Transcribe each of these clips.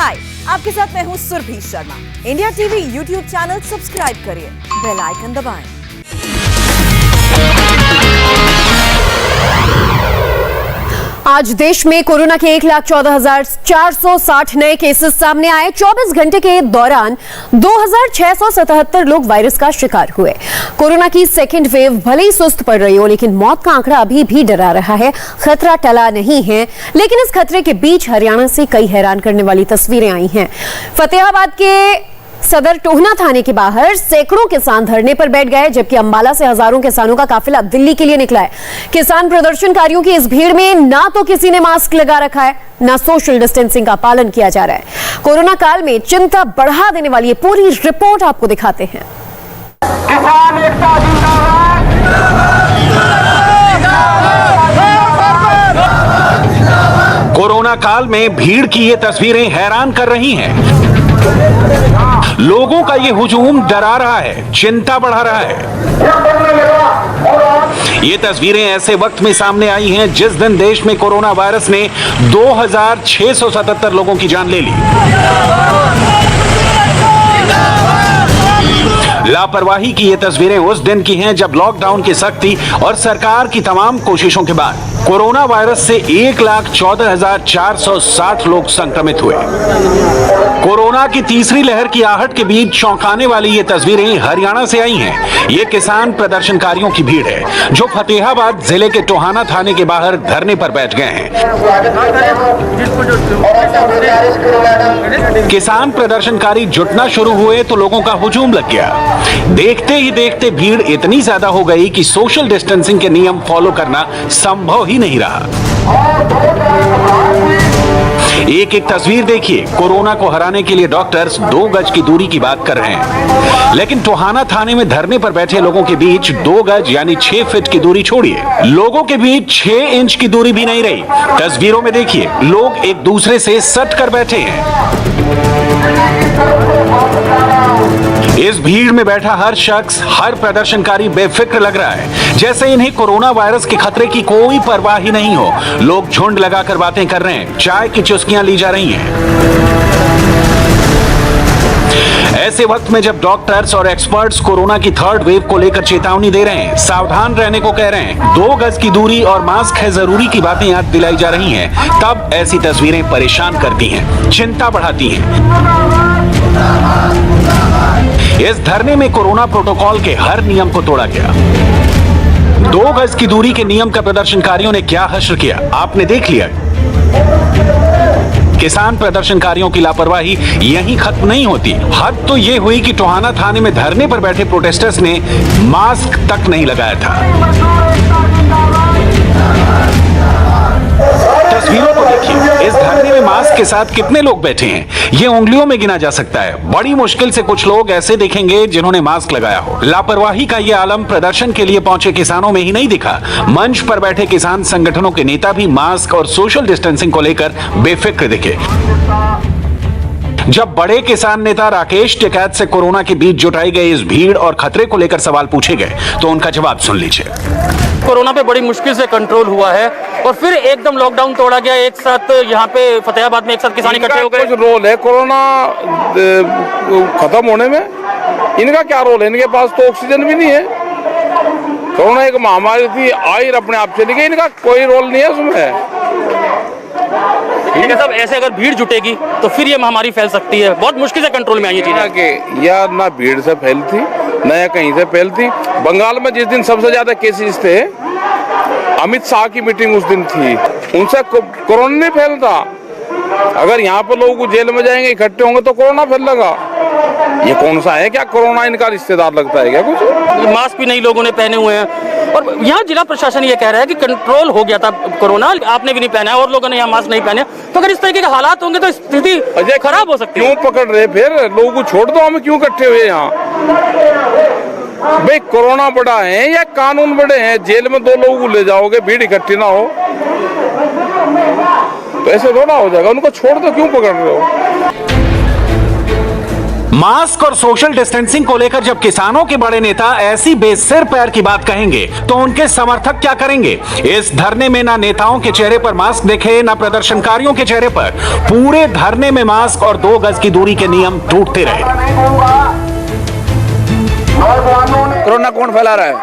हाय, आपके साथ मैं हूँ Surabhi Sharma. India TV YouTube channel subscribe करिए, बेल आइकन दबाएं। आज देश में कोरोना के 1,14,460 नए केसेस सामने आए। 24 घंटे के दौरान 2,677 लोग वायरस का शिकार हुए। कोरोना की सेकेंड वेव भले ही सुस्त पड़ रही हो, लेकिन मौत का आंकड़ा अभी भी डरा रहा है। खतरा टला नहीं है, लेकिन इस खतरे के बीच हरियाणा से कई हैरान करने वाली तस्वीरें आई हैं। फतेहाबाद के सदर टोहना थाने के बाहर सैकड़ों किसान धरने पर बैठ गए, जबकि अंबाला से हजारों किसानों का काफिला दिल्ली के लिए निकला है। किसान प्रदर्शनकारियों की इस भीड़ में ना तो किसी ने मास्क लगा रखा है, ना सोशल डिस्टेंसिंग का पालन किया जा रहा है। कोरोना काल में चिंता बढ़ा देने वाली ये पूरी रिपोर्ट आपको दिखाते हैं। किसान एकता जिंदाबाद। कोरोना काल में भीड़ की ये तस्वीरें हैरान कर रही हैं। लोगों का ये हुजूम डरा रहा है, चिंता बढ़ा रहा है। ये तस्वीरें ऐसे वक्त में सामने आई हैं जिस दिन देश में कोरोना वायरस ने 2,677 लोगों की जान ले ली। लापरवाही की ये तस्वीरें उस दिन की हैं जब लॉकडाउन की सख्ती और सरकार की तमाम कोशिशों के बाद कोरोना वायरस से 1,14,460 लोग संक्रमित हुए। कोरोना की तीसरी लहर की आहट के बीच चौंकाने वाली ये तस्वीरें हरियाणा से आई हैं। ये किसान प्रदर्शनकारियों की भीड़ है जो फतेहाबाद जिले के टोहाना थाने के बाहर धरने पर बैठ गए हैं। किसान प्रदर्शनकारी जुटना शुरू हुए तो लोगों का हुजूम लग गया। देखते ही देखते भीड़ इतनी ज्यादा हो गई कि सोशल डिस्टेंसिंग के नियम फॉलो करना संभव ही नहीं रहा। एक एक तस्वीर देखिए। कोरोना को हराने के लिए डॉक्टर्स 2 गज की दूरी की बात कर रहे हैं, लेकिन टोहाना थाने में धरने पर बैठे लोगों के बीच 2 गज यानी 6 फीट की दूरी छोड़िए, लोगों के बीच 6 इंच की दूरी भी नहीं रही। तस्वीरों में देखिए, लोग एक दूसरे से सट कर बैठे हैं। इस भीड़ में बैठा हर शख्स, हर प्रदर्शनकारी बेफिक्र लग रहा है, जैसे इन्हें कोरोना वायरस के खतरे की कोई परवाह ही नहीं हो। लोग झुंड लगाकर बातें कर रहे हैं, चाय की चुस्कियां ली जा रही हैं। ऐसे वक्त में जब डॉक्टर्स और एक्सपर्ट्स कोरोना की थर्ड वेव को लेकर चेतावनी दे रहे हैं, सावधान रहने को कह रहे हैं, 2 गज की दूरी और मास्क है जरूरी की बातें याद दिलाई जा रही हैं, तब ऐसी तस्वीरें परेशान करती हैं, चिंता बढ़ाती हैं। इस धरने में कोरोना प्रोटोकॉल के हर नियम को तोड़ा गया। 2 गज की दूरी के नियम का प्रदर्शनकारियों ने क्या हश्र किया, आपने देख लिया। किसान प्रदर्शनकारियों की लापरवाही यहीं खत्म नहीं होती। हद तो ये हुई कि टोहाना थाने में धरने पर बैठे प्रोटेस्टर्स ने मास्क तक नहीं लगाया था। तस्वीरों को देखिए, इस धरने में मास्क के साथ कितने लोग बैठे हैं ये उंगलियों में गिना जा सकता है। बड़ी मुश्किल से कुछ लोग ऐसे दिखेंगे जिन्होंने मास्क लगाया हो। लापरवाही का ये आलम प्रदर्शन के लिए पहुंचे किसानों में ही नहीं दिखा, मंच पर बैठे किसान संगठनों के नेता भी मास्क और सोशल डिस्टेंसिंग को लेकर बेफिक्र दिखे। जब बड़े किसान नेता राकेश टिकैत से कोरोना के बीच जुटाई गई इस भीड़ और खतरे को लेकर सवाल पूछे गए तो उनका जवाब सुन लीजिए। कोरोना पे बड़ी मुश्किल से कंट्रोल हुआ है और फिर एकदम लॉकडाउन तोड़ा गया। एक साथ यहाँ पे फतेहाबाद में एक साथ किसान इकट्ठे हो गए। कुछ रोल है कोरोना खत्म होने में, इनका क्या रोल है? इनके पास तो ऑक्सीजन भी नहीं है। कोरोना एक महामारी थी, आई अपने आप चली गई, इनका कोई रोल नहीं है उसमें। ठीक है साहब, ऐसे अगर भीड़ जुटेगी तो फिर ये महामारी फैल सकती है। बहुत मुश्किल से कंट्रोल में आई ये चीजें। या ना भीड़ से फैलती, न या कहीं से फैलती। बंगाल में जिस दिन सबसे ज्यादा केसेस थे, अमित शाह की मीटिंग उस दिन थी, उनसे कोरोना नहीं फैलता। अगर यहाँ पर लोग जेल में जाएंगे, इकट्ठे होंगे तो कोरोना फैलेगा। ये कौन सा है? क्या कोरोना इनका रिश्तेदार लगता है क्या कुछ? मास्क भी नहीं लोगों ने पहने हुए हैं और यहाँ जिला प्रशासन ये कह रहा है कि कंट्रोल हो गया था कोरोना, आपने भी नहीं पहना और लोगों ने यहाँ मास्क नहीं पहने। तो अगर इस तरीके के हालात होंगे तो स्थिति खराब हो सकती है। क्यों पकड़ रहे फिर लोगों को? छोड़ दो, हम क्यों इकट्ठे हुए यहाँ? भाई कोरोना बड़ा है या कानून बड़े हैं? जेल में 2 लोगों को ले जाओगे, भीड़ इकट्ठी ना हो तो ऐसे थोड़ा हो जाएगा। उनको छोड़ दो, क्यों पकड़ रहे हो? मास्क और सोशल डिस्टेंसिंग को लेकर जब किसानों के बड़े नेता ऐसी बेसिर पैर की बात कहेंगे तो उनके समर्थक क्या करेंगे? इस धरने में ना नेताओं के चेहरे पर मास्क दिखे, ना प्रदर्शनकारियों के चेहरे पर। पूरे धरने में मास्क और 2 गज की दूरी के नियम टूटते रहे। कोरोना कौन फैला रहा है?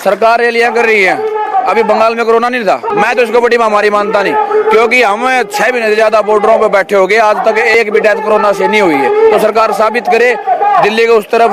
सरकार रैलियां कर रही है। अभी बंगाल में कोरोना नहीं था, मैं तो इसको बड़ी महामारी मानता नहीं, क्योंकि हम 6 महीने से ज्यादा बॉर्डरों पे बैठे हो गए, आज तक एक भी डेथ कोरोना से नहीं हुई है। तो सरकार साबित करे। दिल्ली के उस तरफ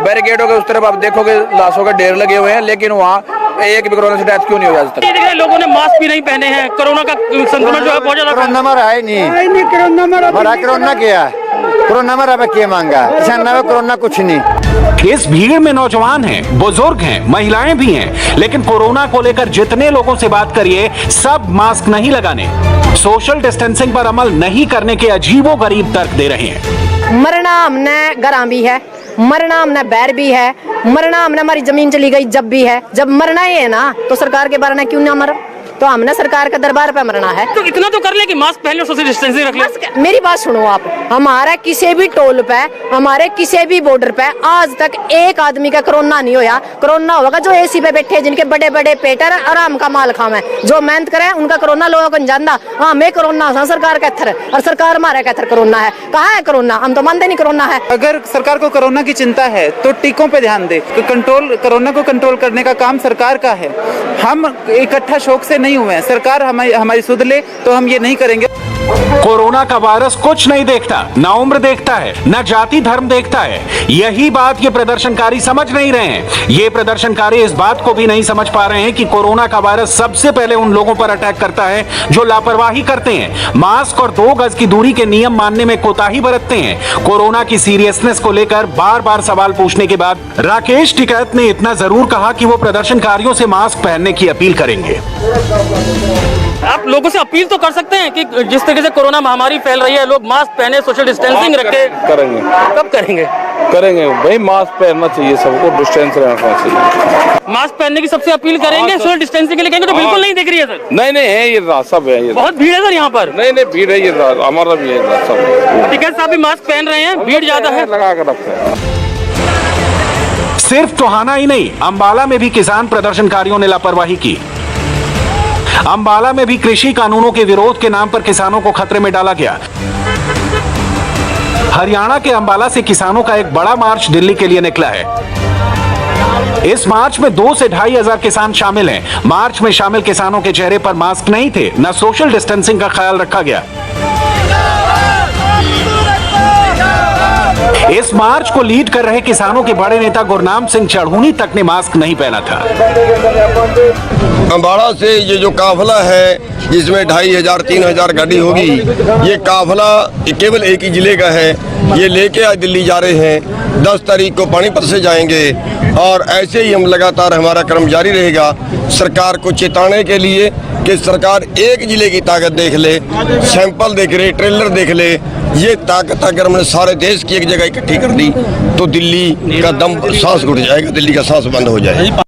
बैरिकेडों के उस तरफ आप देखोगे लाशों के ढेर लगे हुए हैं, लेकिन वहाँ एक भी कोरोना से डेथ क्यों नहीं हुई आज तक? लोगों ने मास्क भी नहीं पहने हैं। कोरोना का संक्रमण जो है बहुत ज्यादा कोरोना मरा है नहीं, कोरोना किया है, कोरोना मरा क्या मांगा किसान ना, कोरोना कुछ नहीं। इस भीड़ में नौजवान हैं, बुजुर्ग हैं, महिलाएं भी हैं, लेकिन कोरोना को लेकर जितने लोगों से बात करिए सब मास्क नहीं लगाने, सोशल डिस्टेंसिंग पर अमल नहीं करने के अजीबोगरीब तर्क दे रहे हैं। मरना हमने गरां भी है, मरना हमने बैर भी है, मरना हमने हमारी जमीन चली गई जब भी है। जब मरना ही है ना तो सरकार के बारे में क्यों ना मर? तो हमने सरकार के दरबार पे मरना है। तो इतना तो कर ले कि मास्क पहन लो, सोशल डिस्टेंसिंग रख ले। मेरी बात सुनो आप, हमारे किसी भी टोल पे, हमारे किसी भी बॉर्डर पे आज तक एक आदमी का कोरोना नहीं होया। कोरोना होगा जो एसी पे बैठे, जिनके बड़े बड़े पेट है, आराम का माल खावे, जो मेहनत करे उनका कोरोना लोगों को नहीं जानता। हाँ मैं कोरोना सरकार का थर, और सरकार हमारे का थर कोरोना है। कहाँ है कोरोना? हम तो मानते नहीं कोरोना है। अगर सरकार को कोरोना की चिंता है तो टीकों पे ध्यान दे। कोरोना को कंट्रोल करने का काम सरकार का है। हम इकट्ठा शौक से नहीं हुए हैं। सरकार हमारी सुध ले तो हम ये नहीं करेंगे। कोरोना का वायरस कुछ नहीं देखता, ना उम्र देखता है, ना जाति धर्म देखता है। यही बात ये प्रदर्शनकारी समझ नहीं रहे हैं। ये प्रदर्शनकारी इस बात को भी नहीं समझ पा रहे हैं कि कोरोना का वायरस सबसे पहले उन लोगों पर अटैक करता है जो लापरवाही करते हैं, मास्क और 2 गज की दूरी के नियम मानने में कोताही बरतते हैं। कोरोना की सीरियसनेस को लेकर बार बार सवाल पूछने के बाद राकेश टिकैत ने इतना जरूर कहा कि वो प्रदर्शनकारियों से मास्क पहनने की अपील करेंगे। आप लोगों से अपील तो कर सकते हैं कि जिस तरीके से कोरोना महामारी फैल रही है, लोग मास्क पहने, सोशल डिस्टेंसिंग रखे। करेंगे। कब करेंगे? करेंगे भाई, मास्क पहनना चाहिए, सबको डिस्टेंस रखना चाहिए। मास्क पहनने की सबसे अपील करेंगे। सोशल डिस्टेंसिंग के लिए कहेंगे तो बिल्कुल नहीं दिख रही है सर। नहीं है, ये सब है, ये बहुत भीड़ है सर यहाँ पर। नहीं भीड़ है, ये हमारा भी है सब। टिकैत साहब भी मास्क पहन रहे हैं, भीड़ ज्यादा है, लगा कर रखते हैं। सिर्फ टोहाना ही नहीं, अंबाला में भी किसान प्रदर्शनकारियों ने लापरवाही की। अंबाला में भी कृषि कानूनों के विरोध के नाम पर किसानों को खतरे में डाला गया। हरियाणा के अंबाला से किसानों का एक बड़ा मार्च दिल्ली के लिए निकला है। इस मार्च में 2 से 2.5 हजार किसान शामिल हैं। मार्च में शामिल किसानों के चेहरे पर मास्क नहीं थे, न सोशल डिस्टेंसिंग का ख्याल रखा गया। इस मार्च को लीड कर रहे किसानों के बड़े नेता गुरनाम सिंह चढ़ूनी तक ने मास्क नहीं पहना था। अंबाला से ये जो काफिला है जिसमें 2,500 3,000 गाड़ी होगी, ये काफिला केवल एक ही जिले का है। ये लेके आज दिल्ली जा रहे हैं। 10 तारीख को पानीपत से जाएंगे और ऐसे ही हम लगातार हमारा क्रम जारी रहेगा, सरकार को चेताने के लिए कि सरकार एक जिले की ताकत देख ले, सैंपल देख ले, ट्रेलर देख ले। ये ताकत अगर हमने सारे देश की एक जगह इकट्ठी कर दी तो दिल्ली का दम सांस घुट जाएगा, दिल्ली का सांस बंद हो जाएगा।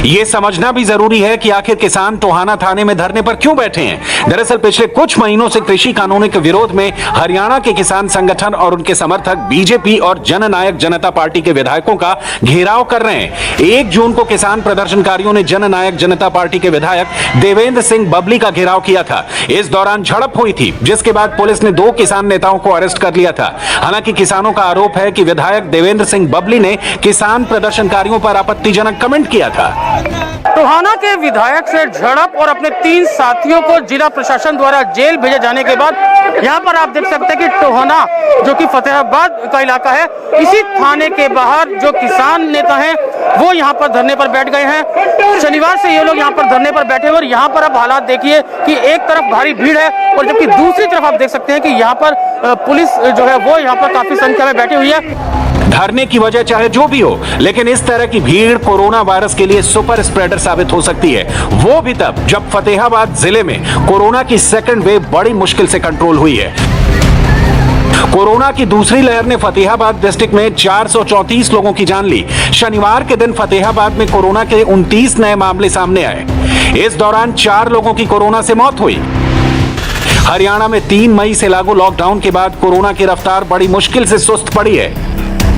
ये समझना भी जरूरी है कि आखिर किसान टोहाना थाने में धरने पर क्यों बैठे हैं। दरअसल पिछले कुछ महीनों से कृषि कानूनों के विरोध में हरियाणा के किसान संगठन और उनके समर्थक बीजेपी और जननायक जनता पार्टी के विधायकों का घेराव कर रहे हैं। 1 जून को किसान प्रदर्शनकारियों ने जननायक जनता पार्टी के विधायक देवेंद्र सिंह बबली का घेराव किया था। इस दौरान झड़प हुई थी, जिसके बाद पुलिस ने 2 किसान नेताओं को अरेस्ट कर लिया था। हालांकि किसानों का आरोप है कि विधायक देवेंद्र सिंह बबली ने किसान प्रदर्शनकारियों पर आपत्तिजनक कमेंट किया था। टोहाना के विधायक से झड़प और अपने 3 साथियों को जिला प्रशासन द्वारा जेल भेजे जाने के बाद यहाँ पर आप देख सकते हैं कि टोहाना जो कि फतेहाबाद का इलाका है, इसी थाने के बाहर जो किसान नेता हैं वो यहाँ पर धरने पर बैठ गए हैं। शनिवार से ये लोग यहाँ पर धरने पर बैठे हुए और यहाँ पर अब हालात देखिए कि एक तरफ भारी भीड़ है और जबकि दूसरी तरफ आप देख सकते हैं कि यहाँ पर पुलिस जो है वो यहाँ पर काफी संख्या में बैठी हुई है। धरने की वजह चाहे जो भी हो, लेकिन इस तरह की भीड़ कोरोना वायरस के लिए सुपर स्प्रेडर साबित हो सकती है, वो भी तब जब फतेहाबाद जिले में कोरोना की सेकंड वेव बड़ी मुश्किल से कंट्रोल हुई है। कोरोना की दूसरी लहर ने फतेहाबाद डिस्ट्रिक्ट में 434 लोगों की जान ली। शनिवार के दिन फतेहाबाद में कोरोना के 29 नए मामले सामने आए। इस दौरान 4 लोगों की कोरोना से मौत हुई। हरियाणा में 3 मई से लागू लॉकडाउन के बाद कोरोना की रफ्तार बड़ी मुश्किल से सुस्त पड़ी है।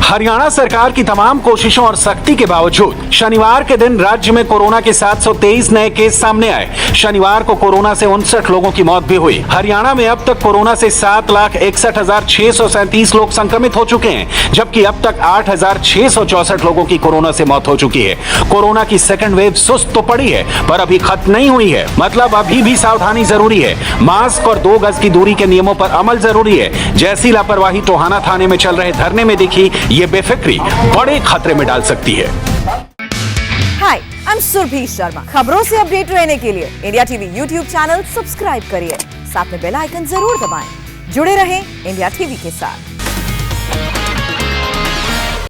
हरियाणा सरकार की तमाम कोशिशों और सख्ती के बावजूद शनिवार के दिन राज्य में कोरोना के 723 नए केस सामने आए। शनिवार को कोरोना से 59 लोगों की मौत भी हुई। हरियाणा में अब तक कोरोना से 7,61,637 लोग संक्रमित हो चुके हैं, जबकि अब तक 8,664 लोगों की कोरोना से मौत हो चुकी है। कोरोना की सेकंड वेव सुस्त तो पड़ी है, पर अभी खत्म नहीं हुई है। मतलब अभी भी सावधानी जरूरी है। मास्क और 2 गज की दूरी के नियमों पर अमल जरूरी है। जैसी लापरवाही टोहाना थाने में चल रहे धरने में दिखी, ये बेफिक्री बड़े खतरे में डाल सकती है। हाय, आई एम सुरभि शर्मा। खबरों से अपडेट रहने के लिए India TV YouTube channel subscribe करिए, साथ में बेल आइकन जरूर दबाएं। जुड़े रहें इंडिया टीवी के साथ।